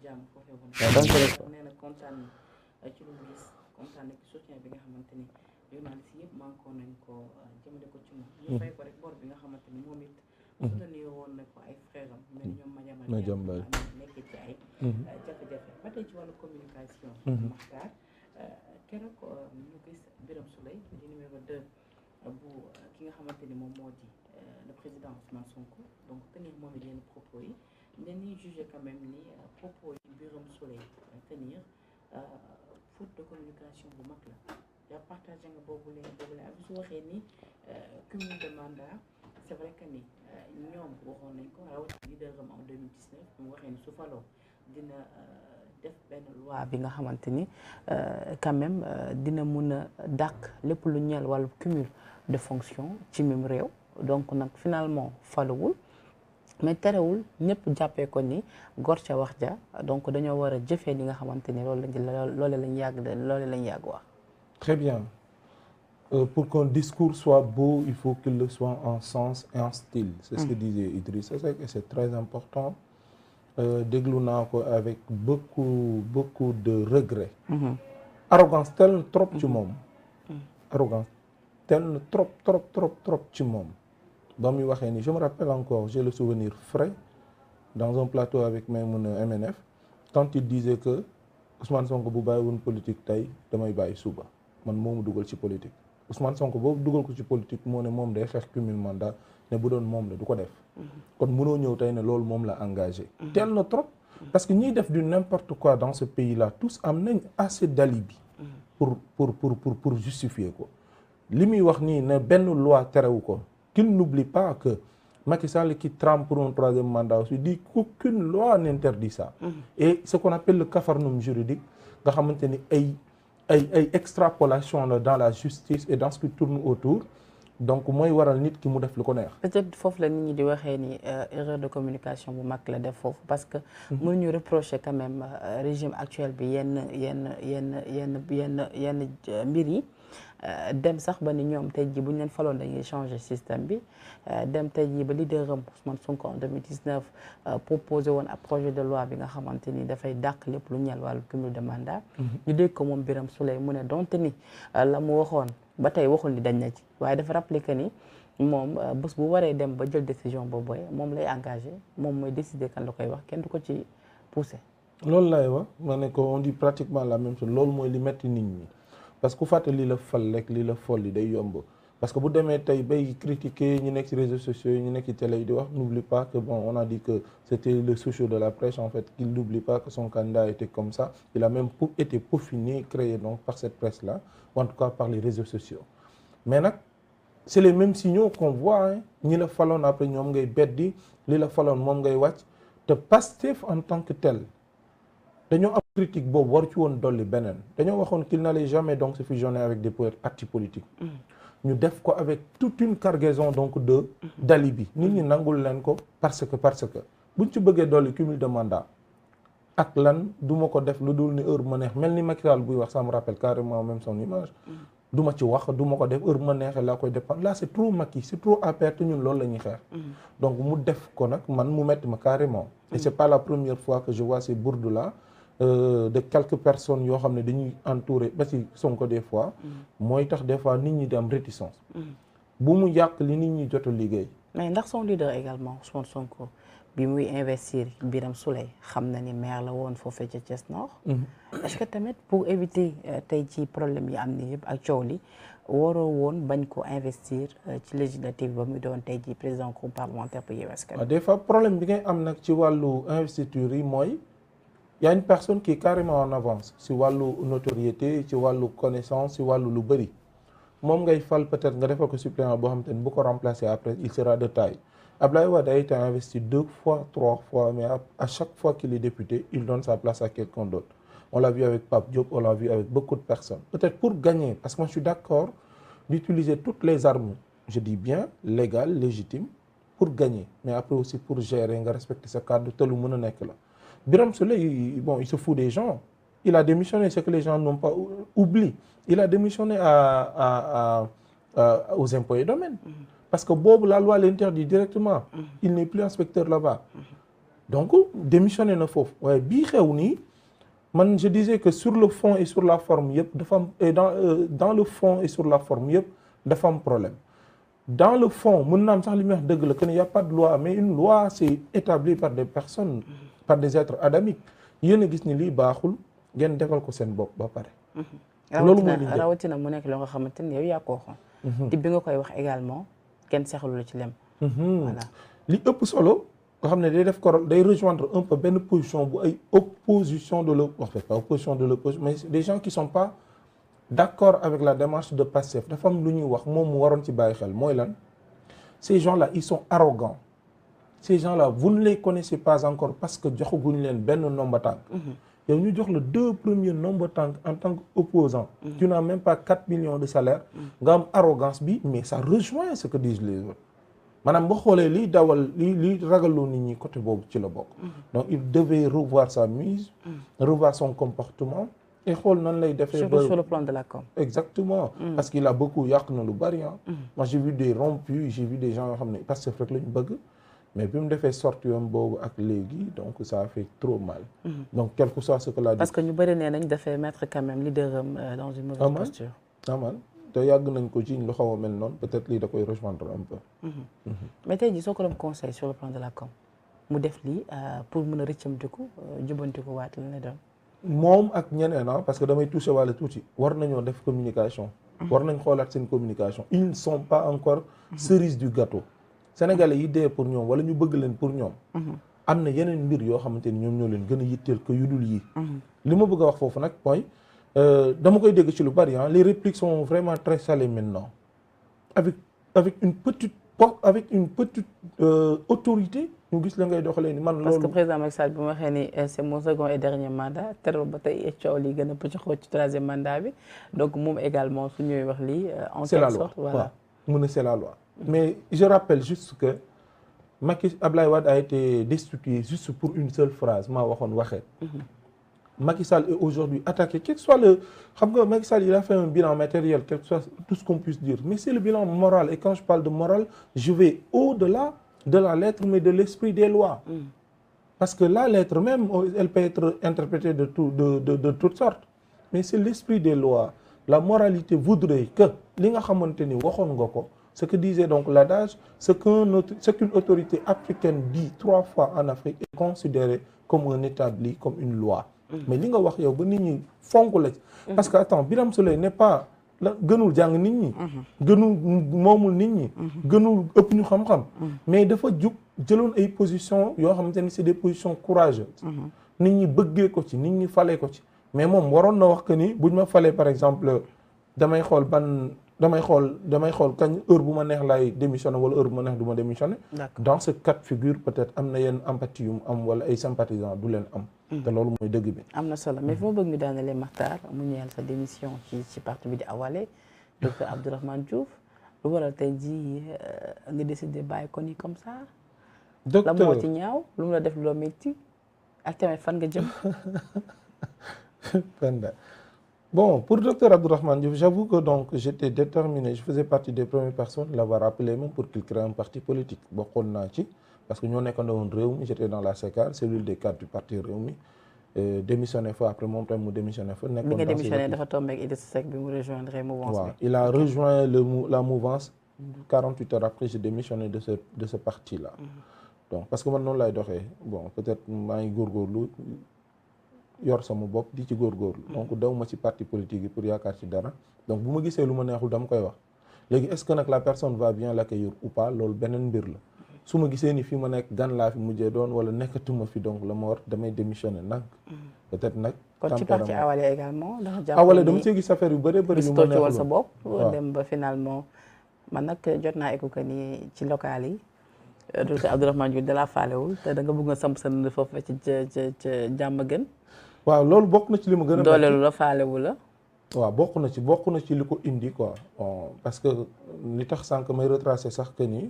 jàmm foofee bu donc nee na kontaan na ci lu mu gis kontaan na ci soutien bi nga xamante ni journaliste yëpp manqué nañ ko jëmale ko ci moom ñu fay ko rek bor bi nga xamante ni moom it soutenir woon na ko ay frère am mel ni ñoom Madiambal nekkee ci ay jafe-jafe ba tey ci wàllu communication Makhtar keroog ñu gis Birame Souleye di numéro 2 bu ki nga xamante ni moom moo di le président Ousmane Sonko donc tenir moom it yenn propos yi dañuy jugé quand même ni propos yi Birame Souleye tenir faute de communication bu mag la yaa partagé nga boobule ak su waxee ni cumul de mandat c'est vrai que ni ñoom waxoon nañ ko rawatina leader am en 2019 mu waxee ni su faloo dina def benn loi bi nga xamante ni quand même dina mun a dàq lépp lu ñeel wàllu cumul de fonction ci même réew donc nag finalement faluwul mais terewul ñëpp jàppee ko ni gor ca wax ja donc dañoo war a jëfee li nga xamante ni loolu lañ yàgg wax. Très bien. Pour qu'un discours soit beau, il faut qu'il le soit en sens et en style. C'est ce que disait Idrissa Seck et c'est très important. Déglu naa ko avec beaucoup de regret. Arrogance tel na trop ci moom. Arrogance tel na trop ci moom. ba muy waxee ni je me rappelle encore, j'ai le souvenir frais dans un plateau avec Maïmouna MNF quand il disait que Ousmane Sonko bu bàyyi woon politique tey damay bàyyi suba man moomu dugal ci politique. Ousmane Sonko boobu dugal ko ci politique moo ne moom day xeex cumul mandat ne bu doon moom la du ko def. kon mënoo ñëw tey ne loolu moom la engagé. tel na trop parce que ñiy def du n'importe quoi dans ce pays là tous am nañ assez d'alibi pour justifier ko. li muy wax nii ne benn loi terewu ko qu'il n'oublie pas que Macky Sall qui trame pour un troisième mandat aussi dit qu'aucune loi n'interdit ça. Et ce qu'on appelle le capharnaüm juridique nga xamante ni ay extrapolation la dans la justice et dans ce qui tourne autour donc mooy waral nit ki mu def lu ko neex. peut-être foofu la nit ñi di waxee ni erreur de communication bu mag la def foofu parce que mënuñu reprocher quand même régime actuel bi yenn mbir yi dem sax ba ni ñoom tey jii bu ñu leen faloon dañuy changer système bi dem tey jii ba leader am Ousmane Sonko en 2019 proposé woon ab projet de loi bi nga xamante ni dafay dàq lépp lu ñeel wàllu cumul de mandat. ñu dégg ko moom Birame Souleye mu ne donte ni la mu waxoon ba tey waxul ni dañ na ci waaye dafa rappelé que ni moom bés bu waree dem ba jël décision boobu moom lay engagé moom mooy décider kan la koy wax kenn du ko ci poussé. loolu lay wax ma ne ko on dit pratiquement la même chose loolu mooy li metti nit ñi. parce que ku fàtte lii la fal rek lii la folli day yomb parce que bu demee tey bay critiquer ñu nekk ci réseaux sociaux yi ñu nekk ci télé yi di wax n'oublie pas que bon on a dit que c'était le social de la presse en fait qu'il n'oublie pas que son candidat était comme ça il a même été peaufiné créé donc par cette presse là ou en tout cas par les réseaux sociaux mais nag c'est les mêmes signaux qu'on voit ñi la faloon après ñoom ngay beddi li la faloon moom ngay wàcc te Pastef en tant que tel dañoo am critique boobu war ci woon dolli beneen dañoo waxoon qu'il n'allait jamais donc se fusionner avec des partis politiques ñu def ko avec toute une cargaison donc d'alibi nit ñi nangul leen ko parce que buñ ci bëggee dolli cumul de mandat ak lan duma ko def lu dul ni heure ma neex mel ni Macky Sall buy wax ça me rappelle carrément même son image duma ci wax duma ko def heure ma neexee laa koy dépendre là c'est trop Macky c'est trop APR te ñun loolu la ñuy xeex donc mu def ko nag man mu metti ma carrément et c'est pas la première fois que je vois ces bourdes là de quelques personnes yoo xam ne dañuy entouré ba ci Sonko des fois mooy tax des fois nit ñi di am réticence bu mu yàq li nit ñi jot a liggéey mais ndax son leader également Ousmane Sonko bi muy investir Birame Souleye xam na ni maire la woon foofee ca Thiès Nord est-ce que tamit pour éviter tey ci problème yi am ni yëpp ak coow li waroo woon bañ ko investir ci législative ba muy doon tey ji président groupe parlementaire pour Yewwi Askan Wi des fois problème bi ngay am nag ci wàllu investiture yi mooy y a une personne qui est carrément en avance si wàllu notoriété ci wàllu connaissance si wàllu lu bëri moom ngay fal peut-être nga defal ko suppléant boo xam te ne bu ko remplacer après il sera de taille Abdoulaye Wade a été investi 2 fois 3 fois mais à chaque fois qu'il est député il donne sa place à quelqu'un d'autre on l'a vu avec Pape Diop on l'a vu avec beaucoup de personnes peut-être pour gagner parce que moi je suis d'accord d'utiliser toutes les armes je dis bien légales légitimes pour gagner mais après aussi pour gérer nga respecter sa cadre te lu mën a nekk la Birame Souleye, bon, il se fout des gens. Il a démissionné, ce que les gens n'ont pas oublié. Il a démissionné aux impôts et domaines. Parce que Bob, la loi l'interdit directement. Il n'est plus inspecteur là-bas. donc démissionné na foofu waaye bii xew nii man je disais que sur le fond et sur la forme yëpp dafa am et dans le fond et sur la forme yëpp dafa am problème dans le fond mën naa am sax li muy wax dëgg la que ne y a pas de loi mais une loi c'est établi par des personnes par des êtres adamiques yéen a gis ni lii baaxul ngeen defal ko seen bopp ba pare loolu mooy li rawatina mu nekk loo nga xamante ni yow yaa ko waxoon te bi nga koy wax également kenn seexalu la ci lem voilà li ëpp solo nga xam ne day def ko day rejoindre un peu benn position bu ay opposition de l'opposition pas opposition de l'opposition mais des gens qui sont pas d'accord avec la démarche de Pastef dafa am lu ñuy wax moom mu waroon ci bàyyi xel mooy lan ces gens-là ils sont arrogants ces gens-là vous ne les connaissez pas encore parce que joxaguñ leen benn nomba tànk yow ñu jox la 2 premiers nomba tànk en tant qu'opposant tu n'as même pas 4 millions de salaire nga am arrogance bi mais ça rejoint ce que disent les autres maanaam boo xoolee liy dawal li ragaloo nit ñi côté boobu ci la bokk donc il devait revoir sa mise revoir son comportement et xool nan lay defee surtout sur le plan de la com exactement parce qu'il a beaucoup yàq na lu bari moi j'ai vu des rompus j'ai vu des gens yoo xam ne parce que rek la ñu bëgg mais bi mu defee sortie yoon boobu ak léegi donc ça a fait trop mal donc quel que soit ce que la parce que ñu bëri nee nañ dafay mettre quand même leader dans une mauvaise posture aman te yàgg nañ ko ci lu xaw a mel noonu peut-être lii da koy rejoindre un peu mais tey jii soo ko doon conseil sur le plan de la com mu def lii pour mën a rëccamtiku jubantiku waat la ne doon moom ak ñeneen parce que damay touché wàlle tuuti war nañoo def communication war nañ xoolaat seen communication ils ne sont pas encore cerise du gâteau sénégalais yi dee pour ñoom wala ñu bëgg leen pour ñoom am na yeneen mbir yoo xamante ni ñoom ñoo leen gën a yitteel que yu dul yii li ma bëgg a wax foofu nag mooy dama koy dégg ci lu bari les répliques sont vraiment très salées maintenant avec une petite autorité ñu gis la ngay doxalee ni man loolu parce que président Macky Sall bi ma waxee ni c'est mon second et dernier mandat terewul ba tey coow li gën a pëcc xóot ci 3e mandat bi donc moom également su ñuy wax lii en quelque sorte voilà mu ne c'est la loi mais je rappelle juste que Abdoulaye Wade a été destitué juste pour une seule phrase maa waxoon waxee Macky Sall est aujourd'hui attaqué quel que soit le xam nga Macky Sall il a fait un bilan matériel quel que soit tout ce qu'on puisse dire mais c'est le bilan moral et quand je parle de morale je vais au-delà de la lettre mais de l'esprit des lois parce que la lettre même elle peut être interprétée de toutes sortes mais c'est l'esprit des lois la moralité voudrait que li nga xamante ni waxoon nga ko ce que disait donc l'adage ce qu'une autorité africaine dit 3 fois en Afrique est considéré comme un établi comme une loi mais li nga wax yow ba nit ñi fonk la ci parce que attends Birame Souleye n'est pas la gënul jàng nit ñi gënul moomul nit ñi gënul ëpp ñu xam-xam mais dafa jug jëloon ay positions yoo xamante ni c'est des positions courageuses nit ñi bëggee ko ci nit ñi falee ko ci mais moom waroon na wax que ni buñ ma falee par exemple damay xool kañ heure bu ma neex laay démissionner wala heure bu ma neex du ma démissionner dans ce cas de figure peut-être am na yenn empathie yu mu am wala ay sympathisants du leen am te loolu mooy dëgg bi am na solo mais fi ma bëgg ñu daanalee Makhtar mu ñeel sa démission ci parti bi di Awalé docteur Abdourahmane Diouf lu waral tey jii nga décidé bàyyi ko nii comme ça la moo ci ñaaw lu mu la def loo métti ak tamit fan nga jëm Bon, pour docteur Abdourahmane Diouf, j'avoue que donc j'étais déterminé, je faisais partie des premières personnes à l'avoir appelé même pour qu'il crée un parti politique. Bokkoon naa ci parce que ñoo nekkoon woon Rewmi, j'étais dans la CECAR, cellule des cadres du parti Rewmi, démissionné fa après moom tamit mu démissionné fa. nekkoon bi nga démissionné dafa tombé ak Idrissa Seck bi mu rejoindre mouvance bi. Il a rejoint la mouvance 48 heures après j'ai démissionné de ce parti-là. Donc parce que man noonu lay doxee bon peut-être maa ngi góorgóorlu yor sama bopp di ci góorgóorlu donc daw ma ci parti politique yi pour yaakaar ci dara donc bu ma gisee lu ma neexul dama koy wax léegi est-ce que nag la personne va bien l'accueillir ou pas loolu beneen mbir la su ma gisee ni fi ma nekk gan laa fi mujjee doon wala nekkatuma fi donc la ma war damay démissionner nag peut-être nag kon ci parti Awalé également Awalé dama see gis affaire yu bëri yu ma neexul sa bopp dem ba finalement man nag jot naa éco que ni ci local yi docteur Abdourahmane Diouf da la faalewul te da nga bëgg nga samp sa nënd foofu ca jàmm gën waaw loolu bokk na ci li ma gën a dooleelu la faalewu la waaw bokk na ci li ko indi quoi parce que li tax sànq may retracer sax que ni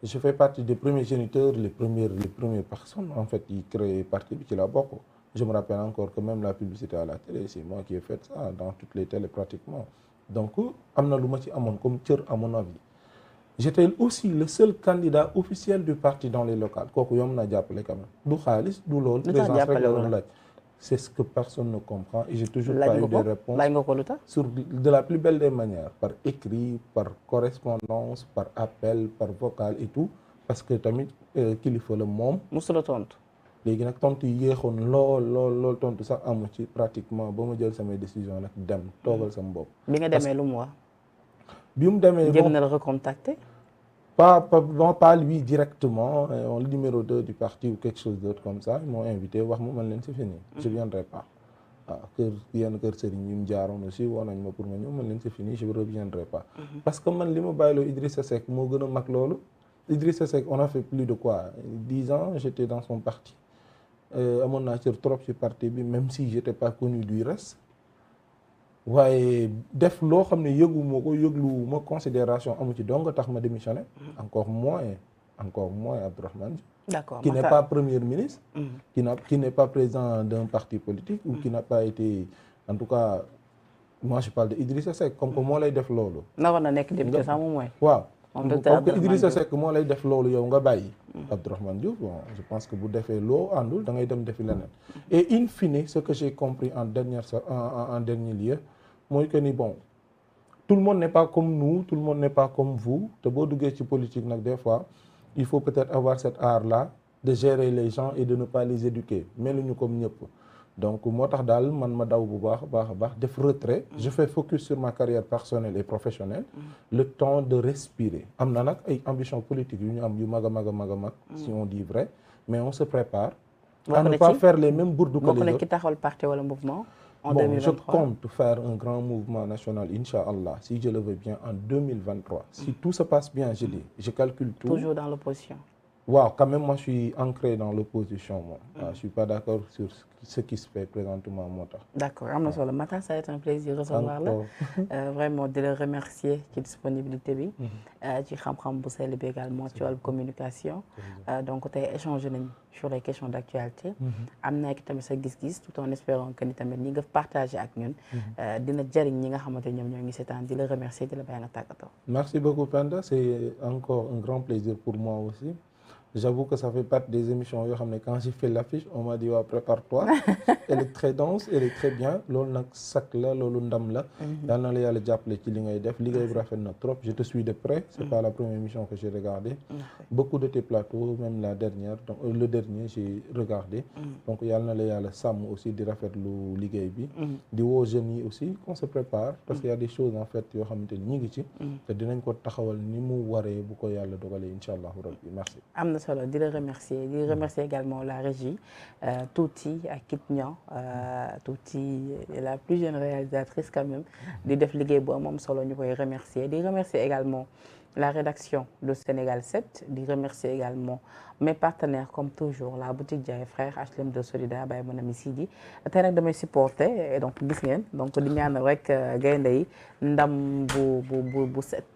je fais partie des premiers géniteurs les premières personnes en fait yi créé parti bi ci la bokk je me rappelle encore que même la publicité à la télé c'est moi qui ai fait ça dans toutes les télés pratiquement donc am na lu ma ci amoon comme cër à mon avis j'étais aussi le seul candidat officiel du parti dans les locales kooku yomb naa jàppale quand même du xaalis du loolu présence rek la doon laaj c'est ce que personne ne comprend et j'ai toujours pas eu de réponse laaj nga ko lu tax sur de la plus belle des manières par écrit par correspondance par appel par vocal et tout parce que tamit kilifa la moom musula tontu léegi nag tontu yi yéexoon lool tontu sax amu ci pratiquement ba ma jël samay décision nag dem toogal sama bopp bi nga demee lu mu wax bi mu demee jéem na la recontacter pas lui directement le numéro 2 du parti ou quelque chose d'autre comme ça ils m'ont invité wax ma man leen c'est fini je viendrai pas waaw yenn kër sëriñ yu mu jaaroon aussi woo nañ ma pour ma ñëw man leen c'est fini je ne reviendrai pas parce que man li ma bàyyiloo Idrissa Seck moo gën a mag loolu Idrissa Seck on a fait plus de quoi 10 ans j'étais dans son parti amoon naa cër trop ci parti bi même si j'étais pas connu du reste waaye def loo xam ne yëguma ko yëgluwuma considération amu ci donc tax ma démissionné encore moins Abdourahmane d'accord qui n'est pas premier ministre qui n'est pas président d'un parti politique ou qui n'a pas été en tout cas moi je parle de Idrissa Seck comme que moo lay def loolu naroon na nekk député sax moom mooy waaw moom comme que Idrissa Seck moo lay def loolu yow nga bàyyi Abdourahmane Diouf bon je pense que bu defee loo àndul da ngay dem defi leneen et in fine ce que j'ai compris en dernier lieu mooy que ni bon tout le monde n'est pas comme nous tout le monde n'est pas comme vous te boo duggee ci politique nag des fois il faut peut-être avoir cet art-là de gérer les gens et de ne pas les éduquer meluñu comme ñëpp donc moo tax daal man ma daw bu baax a baax def retrait je fais focus sur ma carrière personnelle et professionnelle le temps de respirer am na nag ay ambitions politiques yu ñu am yu mag a mag si on dit vrai mais on se prépare à ne pas faire les mêmes bourdes que les autres. bokk na ki taxawal parti wala mouvement en bon 2023. je compte faire un grand mouvement national Inch'Allah si je le veux bien en 2023 si tout se passe bien je dis je calcule tout toujours dans l'opposition. waaw quand même moi je suis ancré dans l'opposition moi waaw je suis pas d'accord sur ce qui se fait présentement moo tax d'accord am na solo Matar ça a été un plaisir de recevoir la vraiment di la remercier ci disponibilité bi ci xam-xam bu sell bi également ci wàllu communication donc tey échanger nañ sur les questions d'actualité am naa ki tamit sa gis-gis tout en espérant que ni tamit ñi nga partager ak ñun dina jëriñ ñi nga xamante ñoom ñoo ngi seetaan di la remercier di la bàyyi nga tàggatoo. merci beaucoup Penda c'est encore un grand plaisir pour moi aussi. J'avoue que ça fait partie des émissions yoo xam ne quand j'ai fait l'affiche on m'a dit waaw prépare-toi elle est très dense elle est très bien loolu nag sac la loolu ndam la yal na la yàlla jàppale ci li ngay def liggéey bu rafet na trop je te suis de près c'est pas la première émission que j'ai regardé beaucoup de tes plateaux même la dernière donc le dernier j'ai regardé donc yal na la yàlla sàmm aussi di rafetlu liggéey bi di woo jeunes yi aussi qu'on se prépare parce qu'il y a des choses en fait yoo xamante ni ñi ngi ci te dinañ ko taxawal ni mu waree bu ko yàlla dogalee incha allahu rabbi merci solo di la remercier également la régie Touti ak Kitnian Touti la plus jeune réalisatrice quand même di def liggéey bu am solo ñu koy remercier di remercier également la rédaction de Sénégal 7 di remercier également mes partenaires comme toujours la boutique Diaye Frères HLM de Solida Baye mon ami Sidi tey nag damay supporter et donc gis ngeen donc di ñaanal rek gaynde yi ndam bu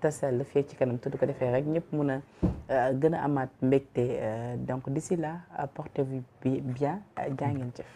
tasel fii ci kanam te du ko defee rek ñëpp mun a gën a amaat mbégte donc d'ici là portez-vous bien jaa ngeen jëf